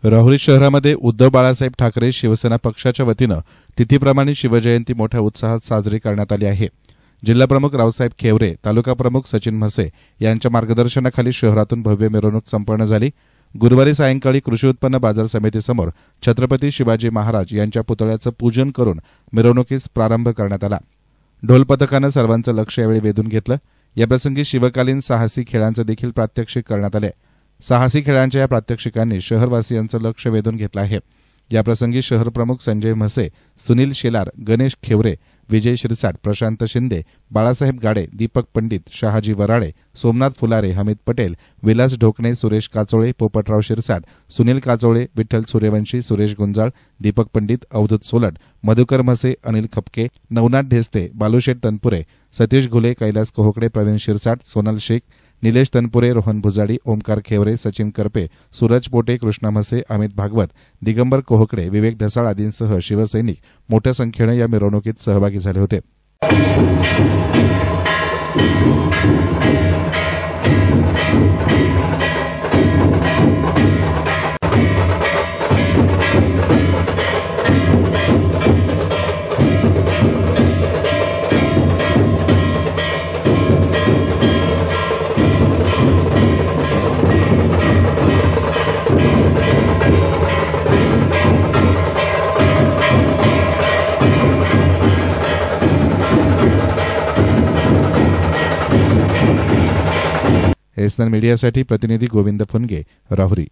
राहुरी शहरामध्ये उद्धव बाळासाहेब ठाकरे शिवसेना पक्षाच्या वतीनं तिथीप्रमाणे शिवजयंती मोठ्या उत्साहात साजरी करण्यात आली आहे। जिल्हाप्रमुख रावसाहेब खेवरे, तालुका प्रमुख सचिन म्हसे यांच्या मार्गदर्शनाखाली शहरातून भव्य मिरवणूक संपन्न झाली। गुरुवारी सायंकाळी कृषी उत्पन्न बाजार समितीसमोर छत्रपती शिवाजी महाराज यांच्या पुतळ्याचं पूजन करून मिरवणुकीस प्रारंभ करण्यात आला। ढोल पथकानं सर्वांचं लक्ष यावेळी वेधून घेतलं। याप्रसंगी शिवकालीन साहसी खेळांचं देखील प्रात्यक्षिक करण्यात आले। साहसी खेळांच्या या प्रात्यक्षिकांनी शहरवासियांचं लक्ष वेधून घेतलं आहे। याप्रसंगी शहर प्रमुख संजय म्हसे, सुनील शेलार, गणेश खेवरे, विजय शिरसाट, प्रशांत शिंदे, बाळासाहेब गाडे, दीपक पंडित, शहाजी वराडे, सोमनाथ फुलारे, हमीद पटेल, विलास ढोकणे, सुरेश काचोळे, पोपटराव शिरसाट, सुनील काचोळे, विठ्ठल सूर्यवंशी, सुरेश गुंजाळ, दीपक पंडित, अवधूत सोलट, मधुकर म्हसे, अनिल खपके, नवनाथ ढेस्ते, बालुशेठ तनपुरे, सतीश घुले, कैलास कोहकडे, प्रवीण शिरसाट, सोनल शेख, निलेश तनपुरे, रोहन भुजाडी, ओमकार खेवरे, सचिन करपे, सूरज पोटे, कृष्णा म्हसे, अमित भागवत, दिगंबर कोहकडे, विवेक ढसाळ आदींसह शिवसैनिक मोठ्या संख्येनं या मिरवणुकीत सहभागी झाले होते। एसएन मीडियासाठी प्रतिनिधी गोविंद फुनगे, राहुरी।